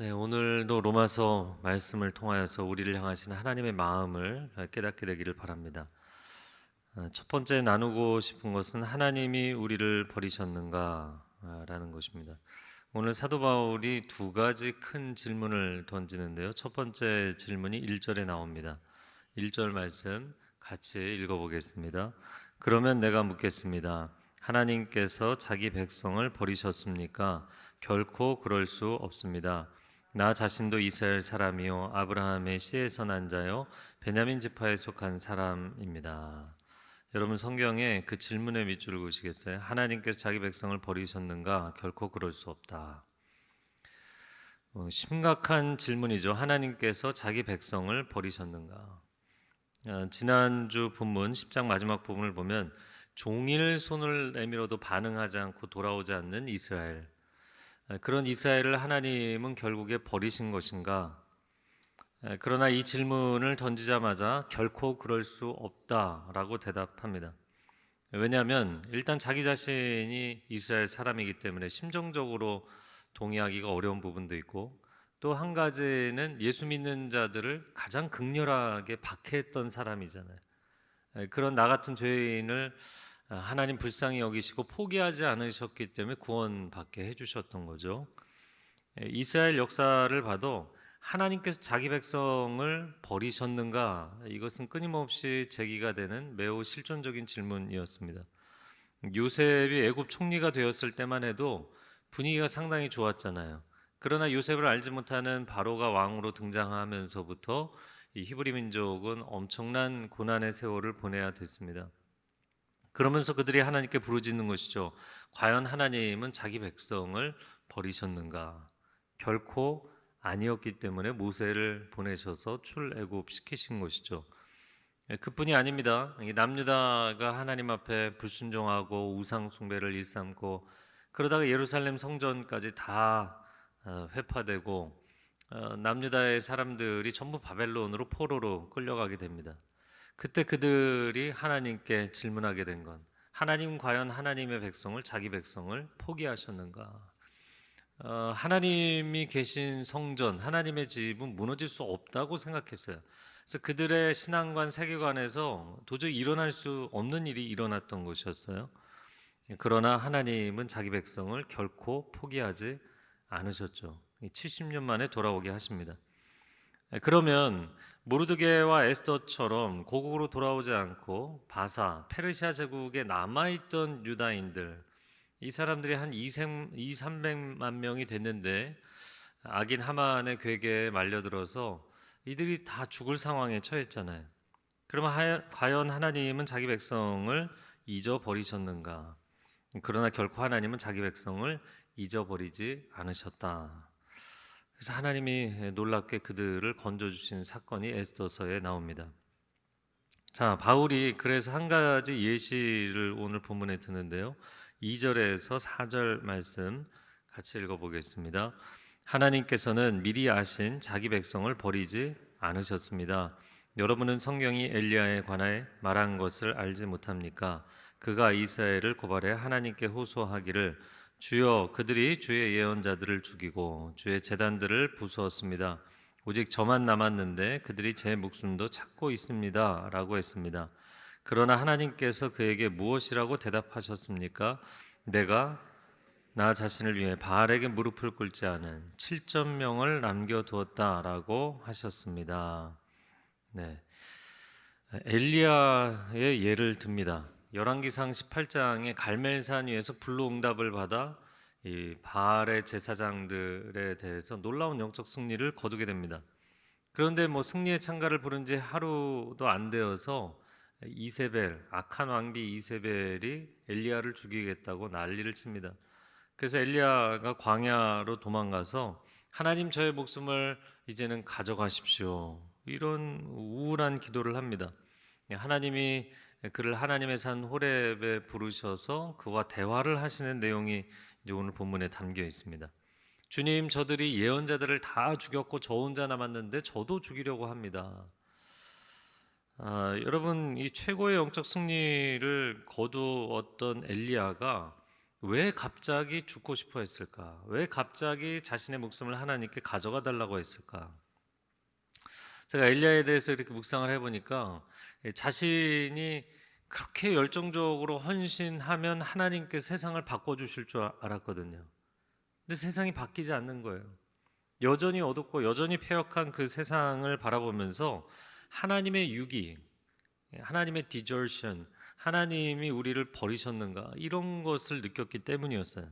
네, 오늘도 로마서 말씀을 통하여서 우리를 향하신 하나님의 마음을 깨닫게 되기를 바랍니다. 첫 번째 나누고 싶은 것은 하나님이 우리를 버리셨는가? 라는 것입니다. 오늘 사도 바울이 두 가지 큰 질문을 던지는데요. 첫 번째 질문이 1절에 나옵니다. 1절 말씀 같이 읽어보겠습니다. 그러면 내가 묻겠습니다. 하나님께서 자기 백성을 버리셨습니까? 결코 그럴 수 없습니다. 나 자신도 이스라엘 사람이요 아브라함의 씨에서 난 자요 베냐민 지파에 속한 사람입니다. 여러분 성경에 그 질문의 밑줄을 그으시겠어요? 하나님께서 자기 백성을 버리셨는가? 결코 그럴 수 없다. 심각한 질문이죠. 하나님께서 자기 백성을 버리셨는가? 지난주 본문 10장 마지막 부분을 보면 종일 손을 내밀어도 반응하지 않고 돌아오지 않는 이스라엘. 그런 이스라엘을 하나님은 결국에 버리신 것인가? 그러나 이 질문을 던지자마자 결코 그럴 수 없다라고 대답합니다. 왜냐하면 일단 자기 자신이 이스라엘 사람이기 때문에 심정적으로 동의하기가 어려운 부분도 있고, 또 한 가지는 예수 믿는 자들을 가장 극렬하게 박해했던 사람이잖아요. 그런 나 같은 죄인을 하나님 불쌍히 여기시고 포기하지 않으셨기 때문에 구원받게 해주셨던 거죠. 이스라엘 역사를 봐도 하나님께서 자기 백성을 버리셨는가? 이것은 끊임없이 제기가 되는 매우 실존적인 질문이었습니다. 요셉이 애굽 총리가 되었을 때만 해도 분위기가 상당히 좋았잖아요. 그러나 요셉을 알지 못하는 바로가 왕으로 등장하면서부터 이 히브리 민족은 엄청난 고난의 세월을 보내야 됐습니다. 그러면서 그들이 하나님께 부르짖는 것이죠. 과연 하나님은 자기 백성을 버리셨는가? 결코 아니었기 때문에 모세를 보내셔서 출애굽시키신 것이죠. 그뿐이 아닙니다. 이 남유다가 하나님 앞에 불순종하고 우상 숭배를 일삼고 그러다가 예루살렘 성전까지 다 회파되고 남유다의 사람들이 전부 바벨론으로 포로로 끌려가게 됩니다. 그때 그들이 하나님께 질문하게 된 건, 하나님 과연 하나님의 백성을, 자기 백성을 포기하셨는가? 하나님이 계신 성전, 하나님의 집은 무너질 수 없다고 생각했어요. 그래서 그들의 신앙관, 세계관에서 도저히 일어날 수 없는 일이 일어났던 것이었어요. 그러나 하나님은 자기 백성을 결코 포기하지 않으셨죠. 70년 만에 돌아오게 하십니다. 그러면 모르드게와 에스더처럼 고국으로 돌아오지 않고 바사, 페르시아 제국에 남아있던 유다인들, 이 사람들이 한 300만 명이 됐는데 악인 하만의 괴계에 말려들어서 이들이 다 죽을 상황에 처했잖아요. 그러면 과연 하나님은 자기 백성을 잊어버리셨는가? 그러나 결코 하나님은 자기 백성을 잊어버리지 않으셨다. 그래서 하나님이 놀랍게 그들을 건져주신 사건이 에스더서에 나옵니다. 자, 바울이 그래서 한 가지 예시를 오늘 본문에 드는데요. 2절에서 4절 말씀 같이 읽어보겠습니다. 하나님께서는 미리 아신 자기 백성을 버리지 않으셨습니다. 여러분은 성경이 엘리야에 관하여 말한 것을 알지 못합니까? 그가 이스라엘을 고발해 하나님께 호소하기를 주여 그들이 주의 예언자들을 죽이고 주의 제단들을 부수었습니다. 오직 저만 남았는데 그들이 제 목숨도 찾고 있습니다. 라고 했습니다. 그러나 하나님께서 그에게 무엇이라고 대답하셨습니까? 내가 나 자신을 위해 바알에게 무릎을 꿇지 않은 7,000명을 남겨두었다라고 하셨습니다. 네, 엘리야의 예를 듭니다. 열왕기상 18장의 갈멜산 위에서 불로응답을 받아 이 바알의 제사장들에 대해서 놀라운 영적 승리를 거두게 됩니다. 그런데 뭐 승리의 찬가를 부른 지 하루도 안 되어서 이세벨, 악한 왕비 이세벨이 엘리야를 죽이겠다고 난리를 칩니다. 그래서 엘리야가 광야로 도망가서 하나님 저의 목숨을 이제는 가져가십시오. 이런 우울한 기도를 합니다. 하나님이 그를 하나님의 산 호렙에 부르셔서 그와 대화를 하시는 내용이 이제 오늘 본문에 담겨 있습니다. 주님, 저들이 예언자들을 다 죽였고 저 혼자 남았는데 저도 죽이려고 합니다. 여러분, 이 최고의 영적 승리를 거두었던 엘리야가 왜 갑자기 죽고 싶어 했을까? 왜 갑자기 자신의 목숨을 하나님께 가져가 달라고 했을까? 제가 엘리야에 대해서 이렇게 묵상을 해보니까 자신이 그렇게 열정적으로 헌신하면 하나님께 세상을 바꿔주실 줄 알았거든요. 근데 세상이 바뀌지 않는 거예요. 여전히 어둡고 여전히 패역한 그 세상을 바라보면서 하나님의 유기, 하나님의 디저션, 하나님이 우리를 버리셨는가 이런 것을 느꼈기 때문이었어요.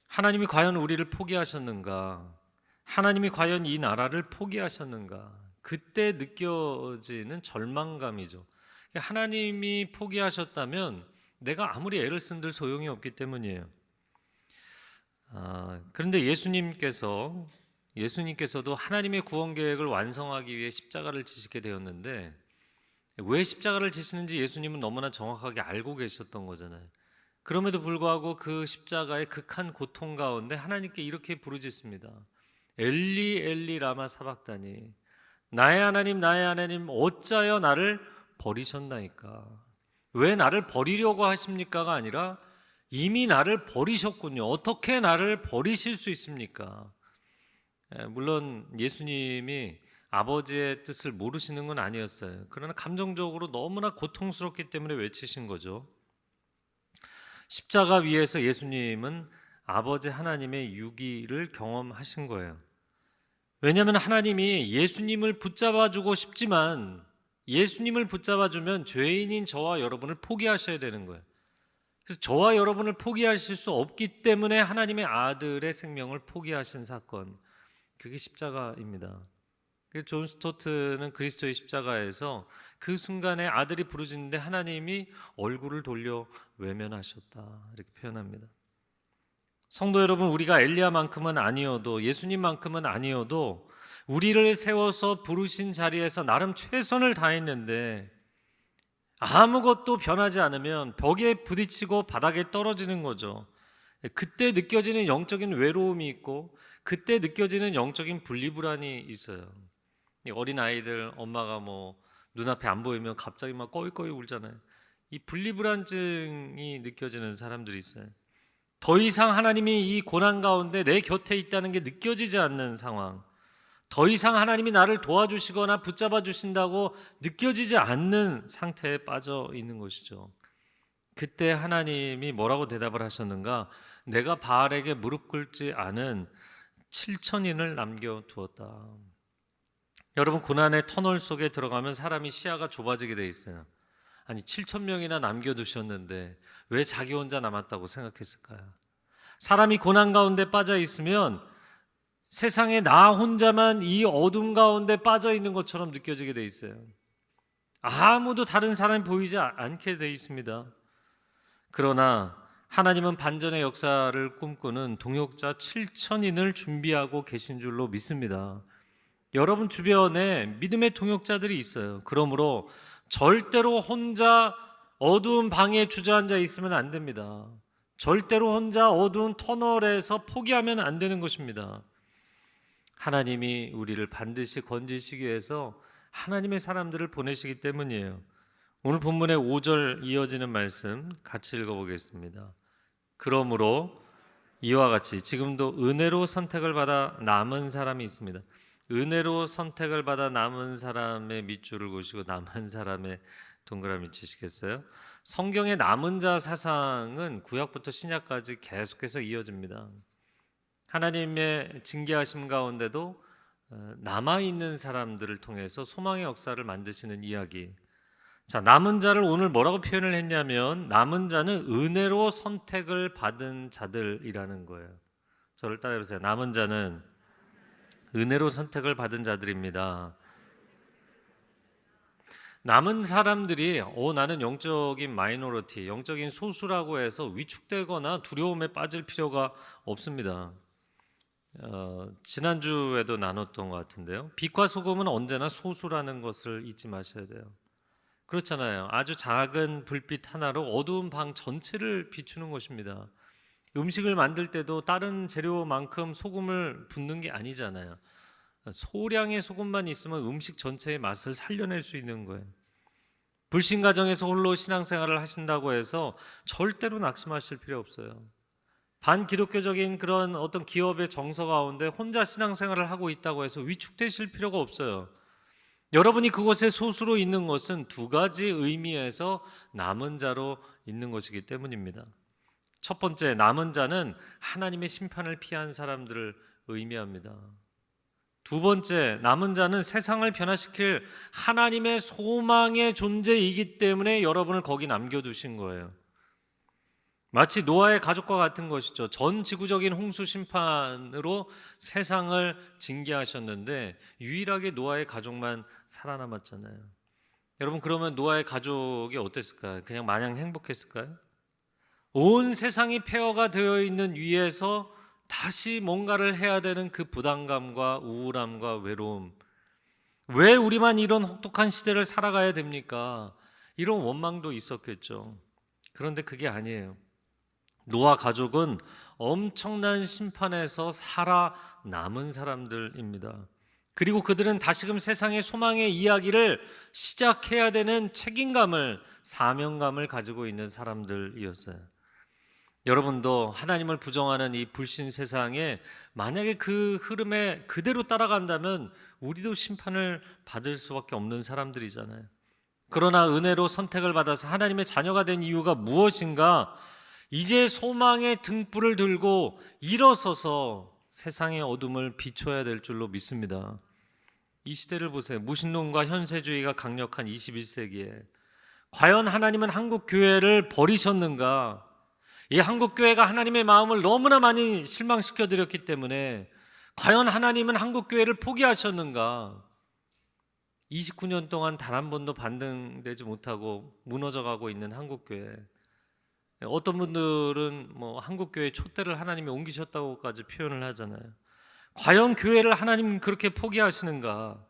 하나님이 과연 우리를 포기하셨는가? 하나님이 과연 이 나라를 포기하셨는가? 그때 느껴지는 절망감이죠. 하나님이 포기하셨다면 내가 아무리 애를 쓴들 소용이 없기 때문이에요. 그런데 예수님께서도 하나님의 구원 계획을 완성하기 위해 십자가를 지시게 되었는데 왜 십자가를 지시는지 예수님은 너무나 정확하게 알고 계셨던 거잖아요. 그럼에도 불구하고 그 십자가의 극한 고통 가운데 하나님께 이렇게 부르짖습니다. 엘리 엘리 라마 사박다니, 나의 하나님 어찌하여 나를 버리셨나이까. 왜 나를 버리려고 하십니까가 아니라 이미 나를 버리셨군요. 어떻게 나를 버리실 수 있습니까? 물론 예수님이 아버지의 뜻을 모르시는 건 아니었어요. 그러나 감정적으로 너무나 고통스럽기 때문에 외치신 거죠. 십자가 위에서 예수님은 아버지 하나님의 유기를 경험하신 거예요. 왜냐하면 하나님이 예수님을 붙잡아주고 싶지만 예수님을 붙잡아주면 죄인인 저와 여러분을 포기하셔야 되는 거예요. 그래서 저와 여러분을 포기하실 수 없기 때문에 하나님의 아들의 생명을 포기하신 사건, 그게 십자가입니다. 존 스토트는 그리스도의 십자가에서 그 순간에 아들이 부르짖는데 하나님이 얼굴을 돌려 외면하셨다 이렇게 표현합니다. 성도 여러분, 우리가 엘리야만큼은 아니어도 예수님만큼은 아니어도 우리를 세워서 부르신 자리에서 나름 최선을 다했는데 아무것도 변하지 않으면 벽에 부딪히고 바닥에 떨어지는 거죠. 그때 느껴지는 영적인 외로움이 있고 그때 느껴지는 영적인 분리불안이 있어요. 어린 아이들 엄마가 눈앞에 안 보이면 갑자기 막 꺼이꺼이 울잖아요. 이 분리불안증이 느껴지는 사람들이 있어요. 더 이상 하나님이 이 고난 가운데 내 곁에 있다는 게 느껴지지 않는 상황, 더 이상 하나님이 나를 도와주시거나 붙잡아 주신다고 느껴지지 않는 상태에 빠져 있는 것이죠. 그때 하나님이 뭐라고 대답을 하셨는가? 내가 바알에게 무릎 꿇지 않은 7천인을 남겨두었다. 여러분, 고난의 터널 속에 들어가면 사람이 시야가 좁아지게 돼 있어요. 아니 7천 명이나 남겨두셨는데 왜 자기 혼자 남았다고 생각했을까요? 사람이 고난 가운데 빠져 있으면 세상에 나 혼자만 이 어둠 가운데 빠져 있는 것처럼 느껴지게 돼 있어요. 아무도 다른 사람이 보이지 않게 돼 있습니다. 그러나 하나님은 반전의 역사를 꿈꾸는 동역자 7천인을 준비하고 계신 줄로 믿습니다. 여러분 주변에 믿음의 동역자들이 있어요. 그러므로 절대로 혼자 어두운 방에 주저앉아 있으면 안 됩니다. 절대로 혼자 어두운 터널에서 포기하면 안 되는 것입니다. 하나님이 우리를 반드시 건지시기 위해서 하나님의 사람들을 보내시기 때문이에요. 오늘 본문의 5절 이어지는 말씀 같이 읽어보겠습니다. 그러므로 이와 같이 지금도 은혜로 선택을 받아 남은 사람이 있습니다. 은혜로 선택을 받아 남은 사람의 밑줄을 그으시고 남은 사람의 동그라미 치시겠어요? 성경의 남은 자 사상은 구약부터 신약까지 계속해서 이어집니다. 하나님의 징계하심 가운데도 남아있는 사람들을 통해서 소망의 역사를 만드시는 이야기. 자, 남은 자를 오늘 뭐라고 표현을 했냐면 남은 자는 은혜로 선택을 받은 자들이라는 거예요. 저를 따라해보세요. 남은 자는 은혜로 선택을 받은 자들입니다. 남은 사람들이 나는 영적인 마이너리티, 영적인 소수라고 해서 위축되거나 두려움에 빠질 필요가 없습니다. 지난주에도 나눴던 것 같은데요. 빛과 소금은 언제나 소수라는 것을 잊지 마셔야 돼요. 그렇잖아요. 아주 작은 불빛 하나로 어두운 방 전체를 비추는 것입니다. 음식을 만들 때도 다른 재료만큼 소금을 붓는 게 아니잖아요. 소량의 소금만 있으면 음식 전체의 맛을 살려낼 수 있는 거예요. 불신 가정에서 홀로 신앙생활을 하신다고 해서 절대로 낙심하실 필요 없어요. 반기독교적인 그런 어떤 기업의 정서 가운데 혼자 신앙생활을 하고 있다고 해서 위축되실 필요가 없어요. 여러분이 그곳에 소수로 있는 것은 두 가지 의미에서 남은 자로 있는 것이기 때문입니다. 첫 번째, 남은 자는 하나님의 심판을 피한 사람들을 의미합니다. 두 번째, 남은 자는 세상을 변화시킬 하나님의 소망의 존재이기 때문에 여러분을 거기 남겨두신 거예요. 마치 노아의 가족과 같은 것이죠. 전 지구적인 홍수 심판으로 세상을 징계하셨는데 유일하게 노아의 가족만 살아남았잖아요. 여러분, 그러면 노아의 가족이 어땠을까요? 그냥 마냥 행복했을까요? 온 세상이 폐허가 되어 있는 위에서 다시 뭔가를 해야 되는 그 부담감과 우울함과 외로움, 왜 우리만 이런 혹독한 시대를 살아가야 됩니까? 이런 원망도 있었겠죠. 그런데 그게 아니에요. 노아 가족은 엄청난 심판에서 살아남은 사람들입니다. 그리고 그들은 다시금 세상의 소망의 이야기를 시작해야 되는 책임감을, 사명감을 가지고 있는 사람들이었어요. 여러분도 하나님을 부정하는 이 불신 세상에 만약에 그 흐름에 그대로 따라간다면 우리도 심판을 받을 수밖에 없는 사람들이잖아요. 그러나 은혜로 선택을 받아서 하나님의 자녀가 된 이유가 무엇인가? 이제 소망의 등불을 들고 일어서서 세상의 어둠을 비춰야 될 줄로 믿습니다. 이 시대를 보세요. 무신론과 현세주의가 강력한 21세기에 과연 하나님은 한국 교회를 버리셨는가? 이 한국 교회가 하나님의 마음을 너무나 많이 실망시켜 드렸기 때문에 과연 하나님은 한국 교회를 포기하셨는가? 29년 동안 단 한 번도 반등되지 못하고 무너져 가고 있는 한국 교회. 어떤 분들은 한국 교회 촛대를 하나님이 옮기셨다고까지 표현을 하잖아요. 과연 교회를 하나님 그렇게 포기하시는가?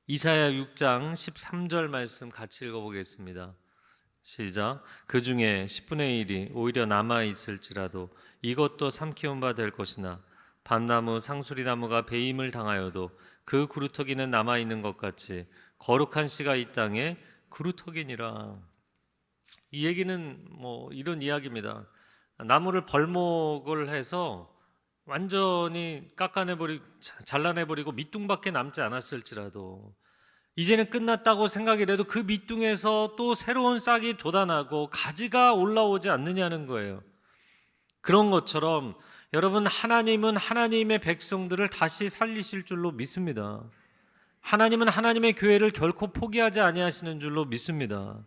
이사야 6장 13절 말씀 같이 읽어보겠습니다. 시작. 그 중에 10분의 1이 오히려 남아있을지라도 이것도 삼키운 바 될 것이나 밤나무 상수리나무가 배임을 당하여도 그 구루터기는 남아있는 것 같이 거룩한 씨가 이 땅에 구루터기니라. 이 얘기는 이런 이야기입니다. 나무를 벌목을 해서 완전히 잘라내버리고 밑둥밖에 남지 않았을지라도 이제는 끝났다고 생각이 돼도 그 밑둥에서 또 새로운 싹이 돋아나고 가지가 올라오지 않느냐는 거예요. 그런 것처럼 여러분, 하나님은 하나님의 백성들을 다시 살리실 줄로 믿습니다. 하나님은 하나님의 교회를 결코 포기하지 아니하시는 줄로 믿습니다.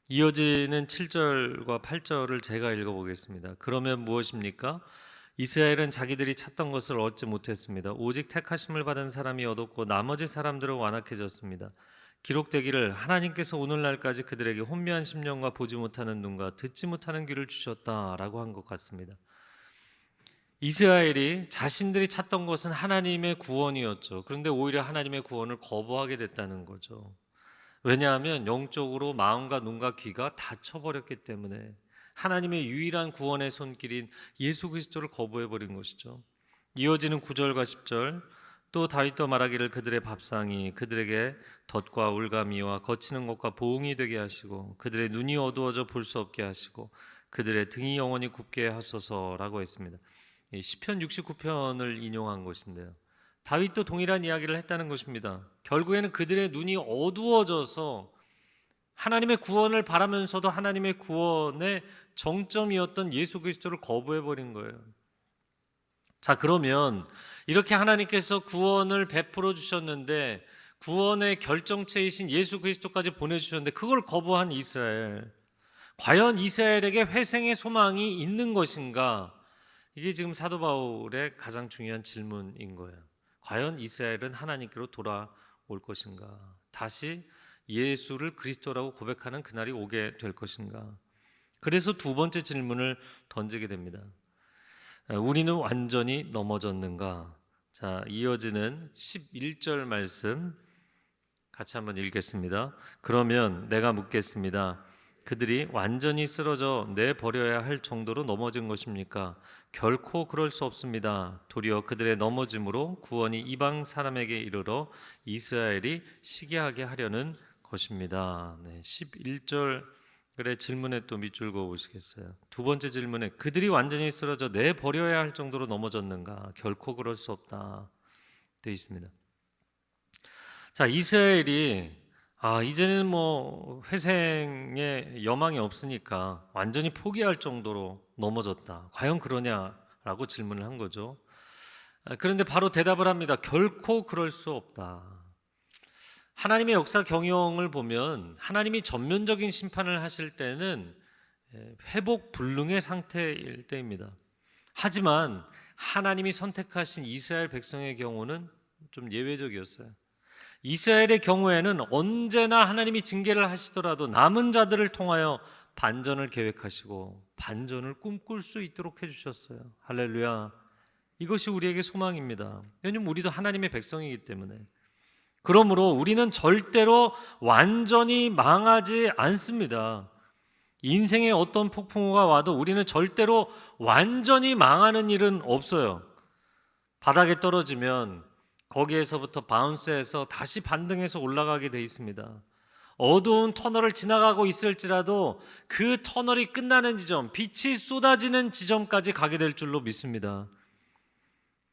이어지는 7절과 8절을 제가 읽어보겠습니다. 그러면 무엇입니까? 이스라엘은 자기들이 찾던 것을 얻지 못했습니다. 오직 택하심을 받은 사람이 얻었고 나머지 사람들은 완악해졌습니다. 기록되기를 하나님께서 오늘날까지 그들에게 혼미한 심령과 보지 못하는 눈과 듣지 못하는 귀를 주셨다라고 한 것 같습니다. 이스라엘이 자신들이 찾던 것은 하나님의 구원이었죠. 그런데 오히려 하나님의 구원을 거부하게 됐다는 거죠. 왜냐하면 영적으로 마음과 눈과 귀가 닫혀버렸기 때문에 하나님의 유일한 구원의 손길인 예수 그리스도를 거부해버린 것이죠. 이어지는 9절과 10절, 또 다윗도 말하기를 그들의 밥상이 그들에게 덫과 울가미와 거치는 것과 보응이 되게 하시고 그들의 눈이 어두워져 볼 수 없게 하시고 그들의 등이 영원히 굽게 하소서라고 했습니다. 시편 69편을 인용한 것인데요, 다윗도 동일한 이야기를 했다는 것입니다. 결국에는 그들의 눈이 어두워져서 하나님의 구원을 바라면서도 하나님의 구원의 정점이었던 예수 그리스도를 거부해버린 거예요. 자, 그러면 이렇게 하나님께서 구원을 베풀어 주셨는데 구원의 결정체이신 예수 그리스도까지 보내주셨는데 그걸 거부한 이스라엘, 과연 이스라엘에게 회생의 소망이 있는 것인가? 이게 지금 사도 바울의 가장 중요한 질문인 거예요. 과연 이스라엘은 하나님께로 돌아올 것인가? 다시 예수를 그리스도라고 고백하는 그날이 오게 될 것인가? 그래서 두 번째 질문을 던지게 됩니다. 우리는 완전히 넘어졌는가? 자, 이어지는 11절 말씀 같이 한번 읽겠습니다. 그러면 내가 묻겠습니다. 그들이 완전히 쓰러져 내버려야 할 정도로 넘어진 것입니까? 결코 그럴 수 없습니다. 도리어 그들의 넘어짐으로 구원이 이방 사람에게 이르러 이스라엘이 시기하게 하려는 것입니다. 11절 그래 질문에 또 밑줄 그어 보시겠어요? 두 번째 질문에 그들이 완전히 쓰러져 내버려야 할 정도로 넘어졌는가? 결코 그럴 수 없다 되어 있습니다. 자, 이스라엘이 이제는 뭐 회생의 여망이 없으니까 완전히 포기할 정도로 넘어졌다. 과연 그러냐라고 질문을 한 거죠. 그런데 바로 대답을 합니다. 결코 그럴 수 없다. 하나님의 역사 경영을 보면 하나님이 전면적인 심판을 하실 때는 회복 불능의 상태일 때입니다. 하지만 하나님이 선택하신 이스라엘 백성의 경우는 좀 예외적이었어요. 이스라엘의 경우에는 언제나 하나님이 징계를 하시더라도 남은 자들을 통하여 반전을 계획하시고 반전을 꿈꿀 수 있도록 해주셨어요. 할렐루야. 이것이 우리에게 소망입니다. 왜냐하면 우리도 하나님의 백성이기 때문에. 그러므로 우리는 절대로 완전히 망하지 않습니다. 인생에 어떤 폭풍우가 와도 우리는 절대로 완전히 망하는 일은 없어요. 바닥에 떨어지면 거기에서부터 바운스해서 다시 반등해서 올라가게 돼 있습니다. 어두운 터널을 지나가고 있을지라도 그 터널이 끝나는 지점, 빛이 쏟아지는 지점까지 가게 될 줄로 믿습니다.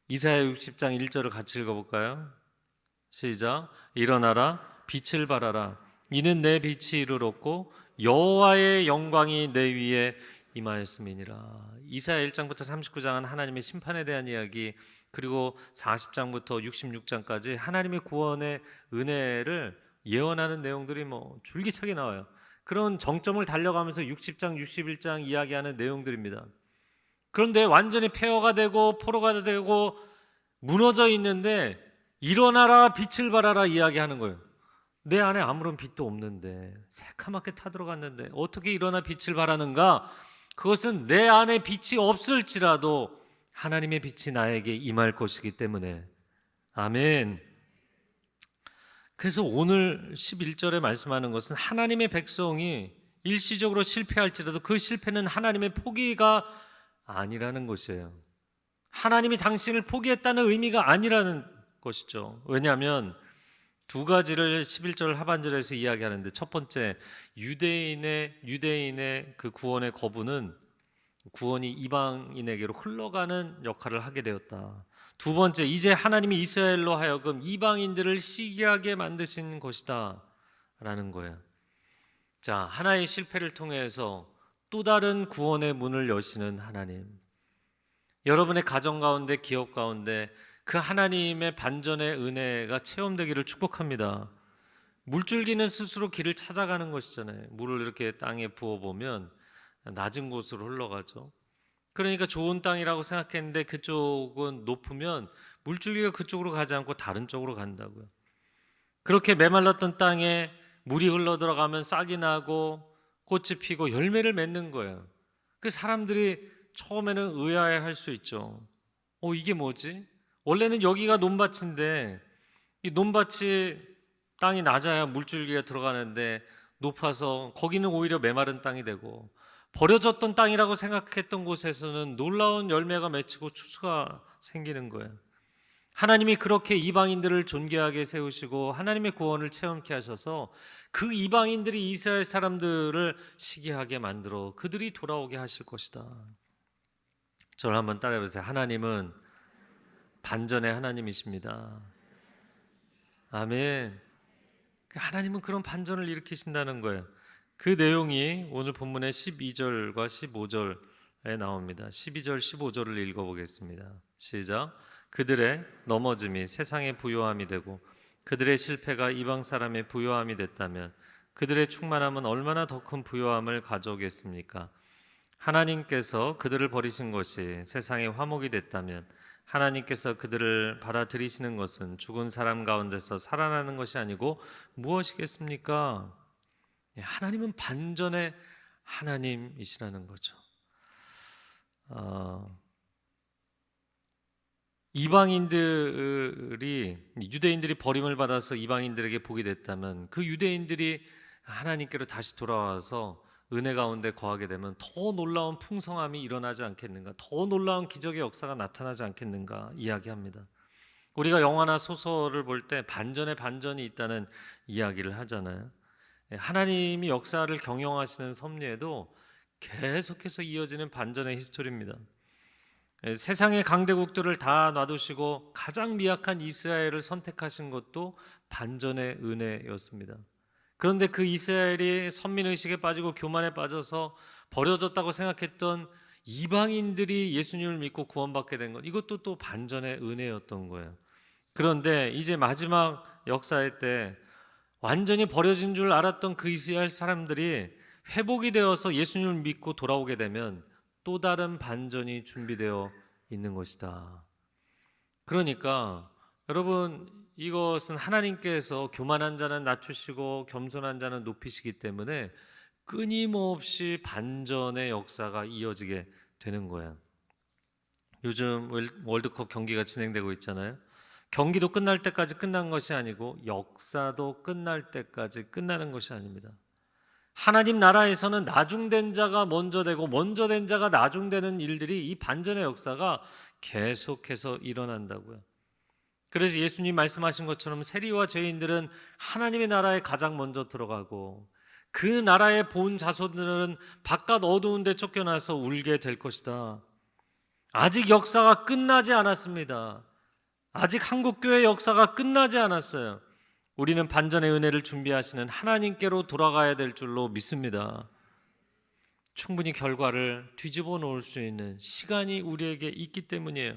이사야 60장 1절을 같이 읽어볼까요? 시작. 일어나라 빛을 발하라 이는 내 빛이 이르렀고 여호와의 영광이 내 위에 임하였음이니라. 이사야 1장부터 39장은 하나님의 심판에 대한 이야기, 그리고 40장부터 66장까지 하나님의 구원의 은혜를 예언하는 내용들이 줄기차게 나와요. 그런 정점을 달려가면서 60장, 61장 이야기하는 내용들입니다. 그런데 완전히 폐허가 되고 포로가 되고 무너져 있는데 일어나라 빛을 발하라 이야기하는 거예요. 내 안에 아무런 빛도 없는데 새카맣게 타들어갔는데 어떻게 일어나 빛을 발하는가? 그것은 내 안에 빛이 없을지라도 하나님의 빛이 나에게 임할 것이기 때문에. 아멘. 그래서 오늘 11절에 말씀하는 것은 하나님의 백성이 일시적으로 실패할지라도 그 실패는 하나님의 포기가 아니라는 것이에요. 하나님이 당신을 포기했다는 의미가 아니라는 것이죠. 왜냐하면 두 가지를 11절 하반절에서 이야기하는데, 첫 번째, 유대인의 그 구원의 거부는 구원이 이방인에게로 흘러가는 역할을 하게 되었다. 두 번째, 이제 하나님이 이스라엘로 하여금 이방인들을 시기하게 만드신 것이다 라는 거예요. 자, 하나의 실패를 통해서 또 다른 구원의 문을 여시는 하나님, 여러분의 가정 가운데, 기업 가운데 그 하나님의 반전의 은혜가 체험되기를 축복합니다. 물줄기는 스스로 길을 찾아가는 것이잖아요. 물을 이렇게 땅에 부어보면 낮은 곳으로 흘러가죠. 그러니까 좋은 땅이라고 생각했는데 그쪽은 높으면 물줄기가 그쪽으로 가지 않고 다른 쪽으로 간다고요. 그렇게 메말랐던 땅에 물이 흘러들어가면 싹이 나고 꽃이 피고 열매를 맺는 거예요. 그 사람들이 처음에는 의아해할 수 있죠. 이게 뭐지? 원래는 여기가 논밭인데 이 논밭이 땅이 낮아야 물줄기가 들어가는데 높아서 거기는 오히려 메마른 땅이 되고, 버려졌던 땅이라고 생각했던 곳에서는 놀라운 열매가 맺히고 추수가 생기는 거예요. 하나님이 그렇게 이방인들을 존귀하게 세우시고 하나님의 구원을 체험케 하셔서 그 이방인들이 이스라엘 사람들을 시기하게 만들어 그들이 돌아오게 하실 것이다. 저를 한번 따라해보세요. 하나님은 반전의 하나님이십니다. 아멘. 하나님은 그런 반전을 일으키신다는 거예요. 그 내용이 오늘 본문의 12절과 15절에 나옵니다. 12절, 15절을 읽어보겠습니다. 시작. 그들의 넘어짐이 세상의 부요함이 되고 그들의 실패가 이방 사람의 부요함이 됐다면 그들의 충만함은 얼마나 더 큰 부요함을 가져오겠습니까? 하나님께서 그들을 버리신 것이 세상의 화목이 됐다면 하나님께서 그들을 받아들이시는 것은 죽은 사람 가운데서 살아나는 것이 아니고 무엇이겠습니까? 하나님은 반전의 하나님이시라는 거죠. 유대인들이 버림을 받아서 이방인들에게 복이 됐다면 그 유대인들이 하나님께로 다시 돌아와서 은혜 가운데 거하게 되면 더 놀라운 풍성함이 일어나지 않겠는가, 더 놀라운 기적의 역사가 나타나지 않겠는가 이야기합니다. 우리가 영화나 소설을 볼 때 반전에 반전이 있다는 이야기를 하잖아요. 하나님이 역사를 경영하시는 섭리에도 계속해서 이어지는 반전의 히스토리입니다. 세상의 강대국들을 다 놔두시고 가장 미약한 이스라엘을 선택하신 것도 반전의 은혜였습니다. 그런데 그 이스라엘이 선민의식에 빠지고 교만에 빠져서 버려졌다고 생각했던 이방인들이 예수님을 믿고 구원받게 된 것, 이것도 또 반전의 은혜였던 거예요. 그런데 이제 마지막 역사의 때 완전히 버려진 줄 알았던 그 이스라엘 사람들이 회복이 되어서 예수님을 믿고 돌아오게 되면 또 다른 반전이 준비되어 있는 것이다. 그러니까 여러분, 이것은 하나님께서 교만한 자는 낮추시고 겸손한 자는 높이시기 때문에 끊임없이 반전의 역사가 이어지게 되는 거예요. 요즘 월드컵 경기가 진행되고 있잖아요. 경기도 끝날 때까지 끝난 것이 아니고 역사도 끝날 때까지 끝나는 것이 아닙니다. 하나님 나라에서는 나중된 자가 먼저 되고 먼저 된 자가 나중되는 일들이, 이 반전의 역사가 계속해서 일어난다고요. 그래서 예수님 말씀하신 것처럼 세리와 죄인들은 하나님의 나라에 가장 먼저 들어가고 그 나라의 본 자손들은 바깥 어두운 데 쫓겨나서 울게 될 것이다. 아직 역사가 끝나지 않았습니다. 아직 한국교회 역사가 끝나지 않았어요. 우리는 반전의 은혜를 준비하시는 하나님께로 돌아가야 될 줄로 믿습니다. 충분히 결과를 뒤집어 놓을 수 있는 시간이 우리에게 있기 때문이에요.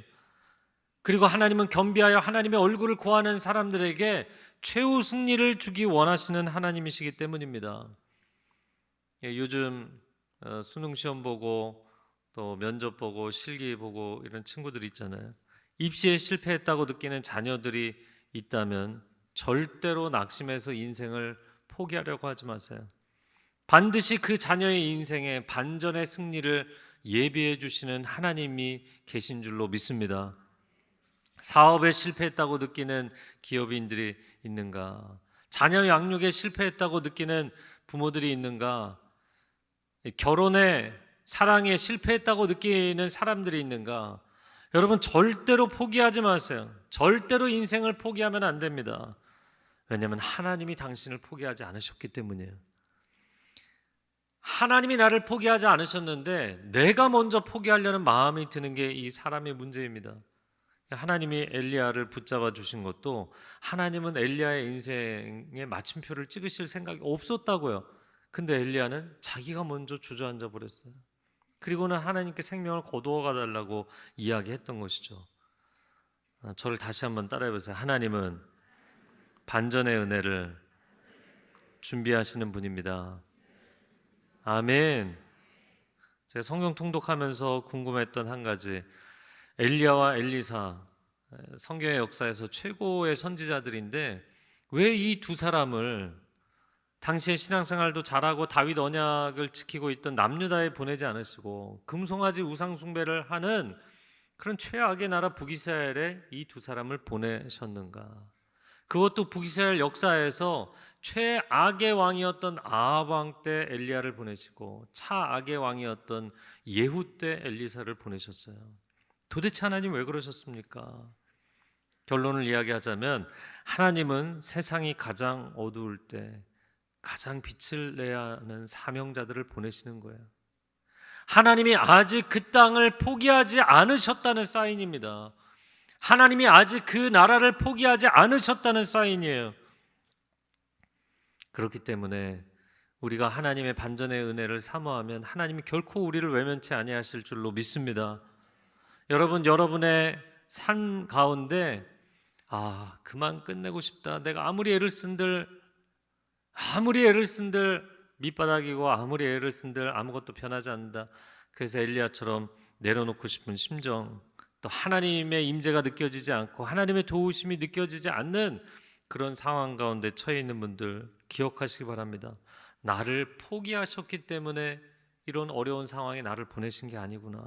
그리고 하나님은 겸비하여 하나님의 얼굴을 구하는 사람들에게 최후 승리를 주기 원하시는 하나님이시기 때문입니다. 요즘 수능 시험 보고 또 면접 보고 실기 보고 이런 친구들 있잖아요. 입시에 실패했다고 느끼는 자녀들이 있다면 절대로 낙심해서 인생을 포기하려고 하지 마세요. 반드시 그 자녀의 인생에 반전의 승리를 예비해 주시는 하나님이 계신 줄로 믿습니다. 사업에 실패했다고 느끼는 기업인들이 있는가? 자녀 양육에 실패했다고 느끼는 부모들이 있는가? 결혼에, 사랑에 실패했다고 느끼는 사람들이 있는가? 여러분, 절대로 포기하지 마세요. 절대로 인생을 포기하면 안 됩니다. 왜냐하면 하나님이 당신을 포기하지 않으셨기 때문이에요. 하나님이 나를 포기하지 않으셨는데 내가 먼저 포기하려는 마음이 드는 게 이 사람의 문제입니다. 하나님이 엘리야를 붙잡아 주신 것도 하나님은 엘리야의 인생에 마침표를 찍으실 생각이 없었다고요. 근데 엘리야는 자기가 먼저 주저앉아 버렸어요. 그리고는 하나님께 생명을 거두어 달라고 이야기했던 것이죠. 저를 다시 한번 따라해 보세요. 하나님은 반전의 은혜를 준비하시는 분입니다. 아멘. 제가 성경 통독하면서 궁금했던 한 가지, 엘리야와 엘리사, 성경의 역사에서 최고의 선지자들인데 왜 이 두 사람을 당시의 신앙생활도 잘하고 다윗 언약을 지키고 있던 남유다에 보내지 않으시고 금송아지 우상 숭배를 하는 그런 최악의 나라 북이스라엘에 이 두 사람을 보내셨는가? 그것도 북이스라엘 역사에서 최악의 왕이었던 아합 왕 때 엘리야를 보내시고 차악의 왕이었던 예후 때 엘리사를 보내셨어요. 도대체 하나님 왜 그러셨습니까? 결론을 이야기하자면 하나님은 세상이 가장 어두울 때 가장 빛을 내야 하는 사명자들을 보내시는 거예요. 하나님이 아직 그 땅을 포기하지 않으셨다는 사인입니다. 하나님이 아직 그 나라를 포기하지 않으셨다는 사인이에요. 그렇기 때문에 우리가 하나님의 반전의 은혜를 사모하면 하나님이 결코 우리를 외면치 아니하실 줄로 믿습니다. 여러분, 여러분의 삶 가운데 그만 끝내고 싶다, 내가 아무리 애를 쓴들 밑바닥이고 아무리 애를 쓴들 아무것도 변하지 않는다, 그래서 엘리야처럼 내려놓고 싶은 심정, 또 하나님의 임재가 느껴지지 않고 하나님의 도우심이 느껴지지 않는 그런 상황 가운데 처해 있는 분들 기억하시기 바랍니다. 나를 포기하셨기 때문에 이런 어려운 상황에 나를 보내신 게 아니구나.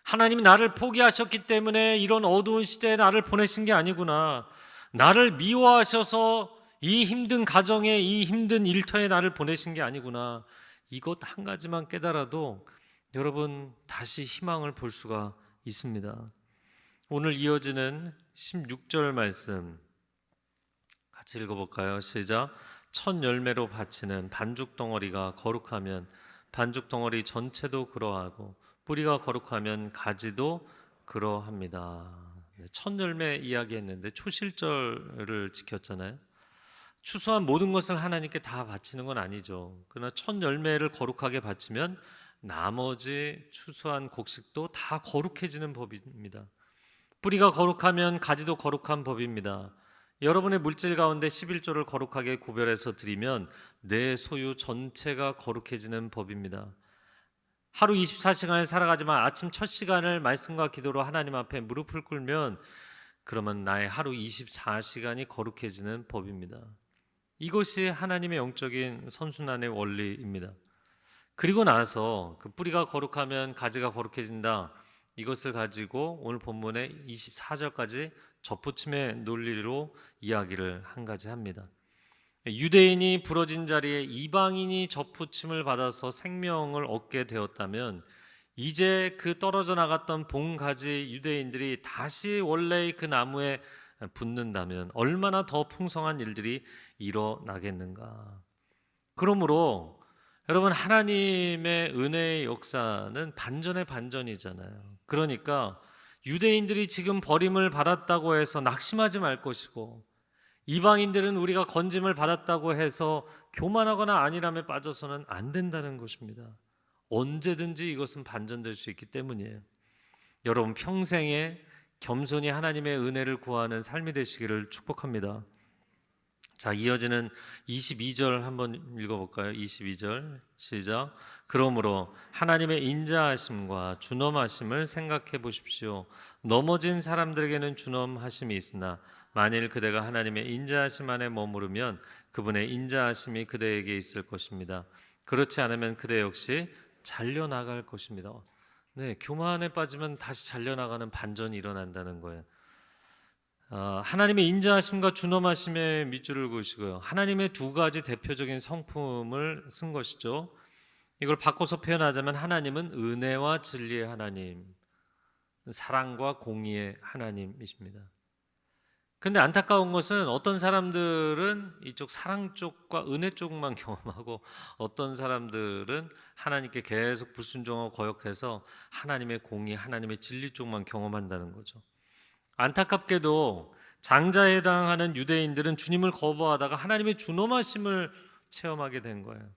하나님이 나를 포기하셨기 때문에 이런 어두운 시대에 나를 보내신 게 아니구나. 나를 미워하셔서 이 힘든 가정에, 이 힘든 일터에 나를 보내신 게 아니구나. 이것 한 가지만 깨달아도 여러분 다시 희망을 볼 수가 있습니다. 오늘 이어지는 16절 말씀 같이 읽어볼까요? 시작. 첫 열매로 바치는 반죽 덩어리가 거룩하면 반죽 덩어리 전체도 그러하고 뿌리가 거룩하면 가지도 그러합니다. 첫 열매 이야기했는데 초실절을 지켰잖아요. 추수한 모든 것을 하나님께 다 바치는 건 아니죠. 그러나 첫 열매를 거룩하게 바치면 나머지 추수한 곡식도 다 거룩해지는 법입니다. 뿌리가 거룩하면 가지도 거룩한 법입니다. 여러분의 물질 가운데 11조를 거룩하게 구별해서 드리면 내 소유 전체가 거룩해지는 법입니다. 하루 24시간을 살아가지만 아침 첫 시간을 말씀과 기도로 하나님 앞에 무릎을 꿇으면 그러면 나의 하루 24시간이 거룩해지는 법입니다. 이것이 하나님의 영적인 선순환의 원리입니다. 그리고 나서 그 뿌리가 거룩하면 가지가 거룩해진다. 이것을 가지고 오늘 본문의 24절까지 접붙임의 논리로 이야기를 한 가지 합니다. 유대인이 부러진 자리에 이방인이 접붙임을 받아서 생명을 얻게 되었다면 이제 그 떨어져 나갔던 봉가지 유대인들이 다시 원래의 그 나무에 붙는다면 얼마나 더 풍성한 일들이 일어나겠는가. 그러므로 여러분, 하나님의 은혜의 역사는 반전의 반전이잖아요. 그러니까 유대인들이 지금 버림을 받았다고 해서 낙심하지 말 것이고, 이방인들은 우리가 건짐을 받았다고 해서 교만하거나 안일함에 빠져서는 안 된다는 것입니다. 언제든지 이것은 반전될 수 있기 때문이에요. 여러분, 평생에 겸손히 하나님의 은혜를 구하는 삶이 되시기를 축복합니다. 자, 이어지는 22절 한번 읽어볼까요? 22절 시작. 그러므로 하나님의 인자하심과 준엄하심을 생각해 보십시오. 넘어진 사람들에게는 준엄하심이 있으나 만일 그대가 하나님의 인자하심 안에 머무르면 그분의 인자하심이 그대에게 있을 것입니다. 그렇지 않으면 그대 역시 잘려나갈 것입니다. 네, 교만에 빠지면 다시 잘려나가는 반전이 일어난다는 거예요. 하나님의 인자하심과 준엄하심의 밑줄을 그으시고요. 하나님의 두 가지 대표적인 성품을 쓴 것이죠. 이걸 바꿔서 표현하자면 하나님은 은혜와 진리의 하나님, 사랑과 공의의 하나님이십니다. 그런데 안타까운 것은 어떤 사람들은 이쪽 사랑 쪽과 은혜 쪽만 경험하고 어떤 사람들은 하나님께 계속 불순종하고 거역해서 하나님의 공의, 하나님의 진리 쪽만 경험한다는 거죠. 안타깝게도 장자에 해당하는 유대인들은 주님을 거부하다가 하나님의 준엄하심을 체험하게 된 거예요.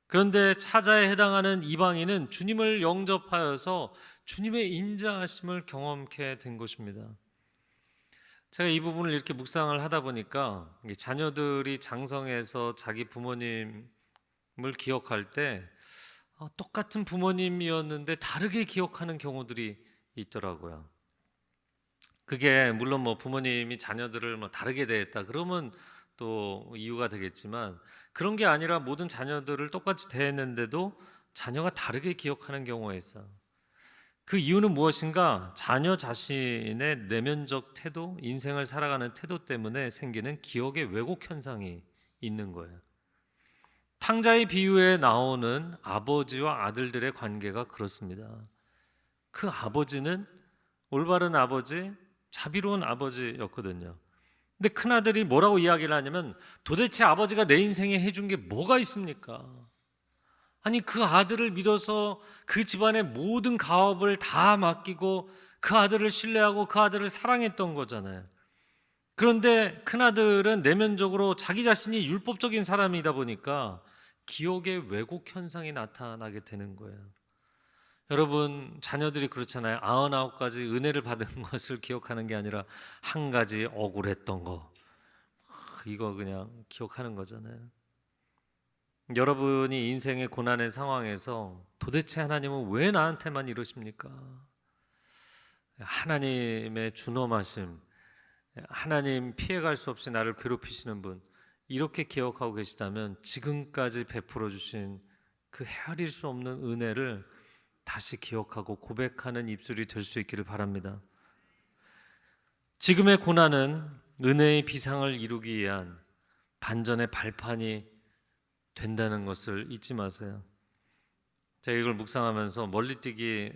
그런데 차자에 해당하는 이방인은 주님을 영접하여서 주님의 인자하심을 경험케 된 것입니다. 제가 이 부분을 이렇게 묵상을 하다 보니까 자녀들이 장성해서 자기 부모님을 기억할 때 똑같은 부모님이었는데 다르게 기억하는 경우들이 있더라고요. 그게 물론 부모님이 자녀들을 다르게 대했다 그러면 또 이유가 되겠지만 그런 게 아니라 모든 자녀들을 똑같이 대했는데도 자녀가 다르게 기억하는 경우가 있어요. 그 이유는 무엇인가? 자녀 자신의 내면적 태도, 인생을 살아가는 태도 때문에 생기는 기억의 왜곡 현상이 있는 거예요. 탕자의 비유에 나오는 아버지와 아들들의 관계가 그렇습니다. 그 아버지는 올바른 아버지, 자비로운 아버지였거든요. 근데 큰아들이 뭐라고 이야기를 하냐면 도대체 아버지가 내 인생에 해준 게 뭐가 있습니까? 아니, 그 아들을 믿어서 그 집안의 모든 가업을 다 맡기고 그 아들을 신뢰하고 그 아들을 사랑했던 거잖아요. 그런데 큰아들은 내면적으로 자기 자신이 율법적인 사람이다 보니까 기억의 왜곡 현상이 나타나게 되는 거예요. 여러분, 자녀들이 그렇잖아요. 99가지 은혜를 받은 것을 기억하는 게 아니라 한 가지 억울했던 거, 이거 그냥 기억하는 거잖아요. 여러분이 인생의 고난의 상황에서 도대체 하나님은 왜 나한테만 이러십니까? 하나님의 준엄하심, 하나님 피해갈 수 없이 나를 괴롭히시는 분, 이렇게 기억하고 계시다면 지금까지 베풀어 주신 그 헤아릴 수 없는 은혜를 다시 기억하고 고백하는 입술이 될 수 있기를 바랍니다. 지금의 고난은 은혜의 비상을 이루기 위한 반전의 발판이 된다는 것을 잊지 마세요. 제가 이걸 묵상하면서 멀리뛰기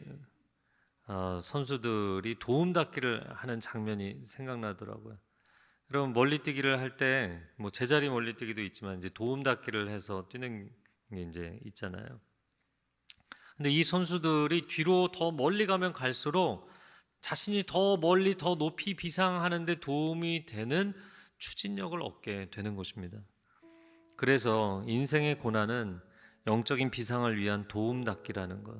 선수들이 도움닫기를 하는 장면이 생각나더라고요. 여러분, 멀리뛰기를 할 때 뭐 제자리 멀리뛰기도 있지만 이제 도움닫기를 해서 뛰는 게 이제 있잖아요. 근데 이 선수들이 뒤로 더 멀리 가면 갈수록 자신이 더 멀리 더 높이 비상하는 데 도움이 되는 추진력을 얻게 되는 것입니다. 그래서 인생의 고난은 영적인 비상을 위한 도움닫기라는 것.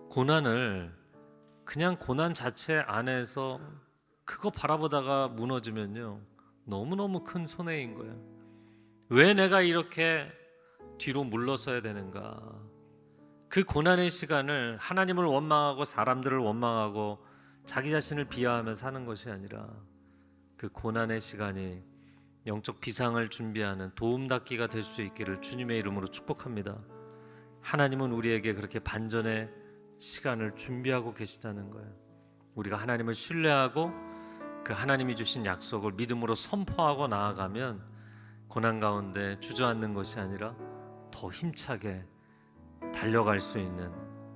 고난을 그냥 고난 자체 안에서 그거 바라보다가 무너지면요, 너무너무 큰 손해인 거예요. 왜 내가 이렇게 뒤로 물러서야 되는가? 그 고난의 시간을 하나님을 원망하고 사람들을 원망하고 자기 자신을 비하하며 사는 것이 아니라 그 고난의 시간이 영적 비상을 준비하는 도움닫기가 될 수 있기를 주님의 이름으로 축복합니다. 하나님은 우리에게 그렇게 반전의 시간을 준비하고 계시다는 거예요. 우리가 하나님을 신뢰하고 그 하나님이 주신 약속을 믿음으로 선포하고 나아가면 고난 가운데 주저앉는 것이 아니라 더 힘차게 달려갈 수 있는,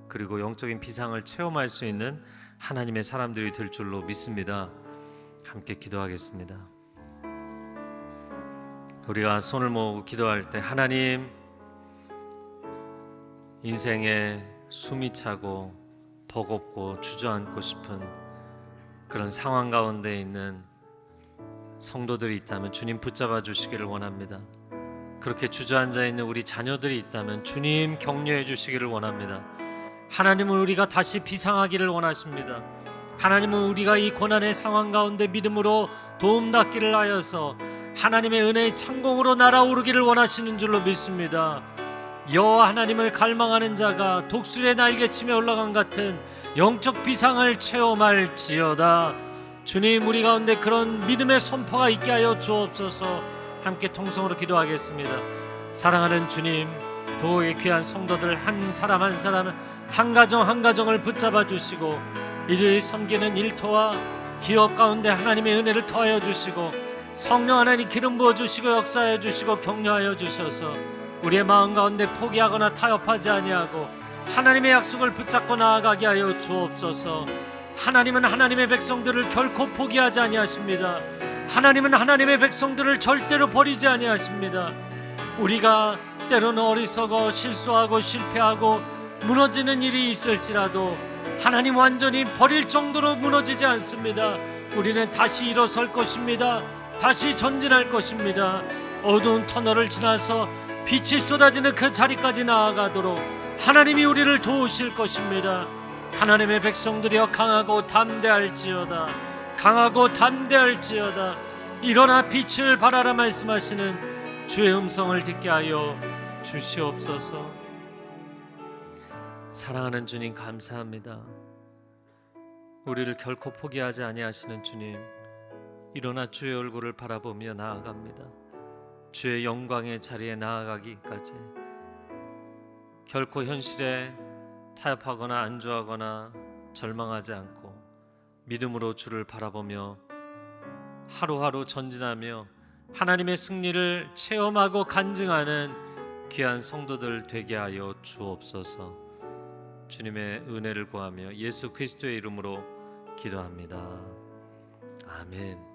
그리고 영적인 비상을 체험할 수 있는 하나님의 사람들이 될 줄로 믿습니다. 함께 기도하겠습니다. 우리가 손을 모으고 기도할 때, 하나님, 인생에 숨이 차고 버겁고 주저앉고 싶은 그런 상황 가운데 있는 성도들이 있다면 주님 붙잡아 주시기를 원합니다. 그렇게 주저앉아 있는 우리 자녀들이 있다면 주님 격려해 주시기를 원합니다. 하나님은 우리가 다시 비상하기를 원하십니다. 하나님은 우리가 이 고난의 상황 가운데 믿음으로 도움닫기를 하여서 하나님의 은혜의 창공으로 날아오르기를 원하시는 줄로 믿습니다. 여호와 하나님을 갈망하는 자가 독수리의 날개치며 올라간 같은 영적 비상을 체험할지어다. 주님, 우리 가운데 그런 믿음의 선포가 있게 하여 주옵소서. 함께 통성으로 기도하겠습니다. 사랑하는 주님, 도의 귀한 성도들 한 사람 한 사람, 한 가정 한 가정을 붙잡아 주시고 이를 섬기는 일터와 기업 가운데 하나님의 은혜를 더하여 주시고 성령 하나님 기름 부어 주시고 역사하여 주시고 격려하여 주셔서 우리의 마음 가운데 포기하거나 타협하지 아니하고 하나님의 약속을 붙잡고 나아가게 하여 주옵소서. 하나님은 하나님의 백성들을 결코 포기하지 아니하십니다. 하나님은 하나님의 백성들을 절대로 버리지 아니하십니다. 우리가 때로는 어리석어 실수하고 실패하고 무너지는 일이 있을지라도 하나님 완전히 버릴 정도로 무너지지 않습니다. 우리는 다시 일어설 것입니다. 다시 전진할 것입니다. 어두운 터널을 지나서 빛이 쏟아지는 그 자리까지 나아가도록 하나님이 우리를 도우실 것입니다. 하나님의 백성들이여 강하고 담대할지어다. 강하고 담대할지어다. 일어나 빛을 발하라 말씀하시는 주의 음성을 듣게 하여 주시옵소서. 사랑하는 주님, 감사합니다. 우리를 결코 포기하지 아니하시는 주님, 일어나 주의 얼굴을 바라보며 나아갑니다. 주의 영광의 자리에 나아가기까지 결코 현실에 타협하거나 안주하거나 절망하지 않고 믿음으로 주를 바라보며 하루하루 전진하며 하나님의 승리를 체험하고 간증하는 귀한 성도들 되게 하여 주옵소서. 주님의 은혜를 구하며 예수 그리스도의 이름으로 기도합니다. 아멘.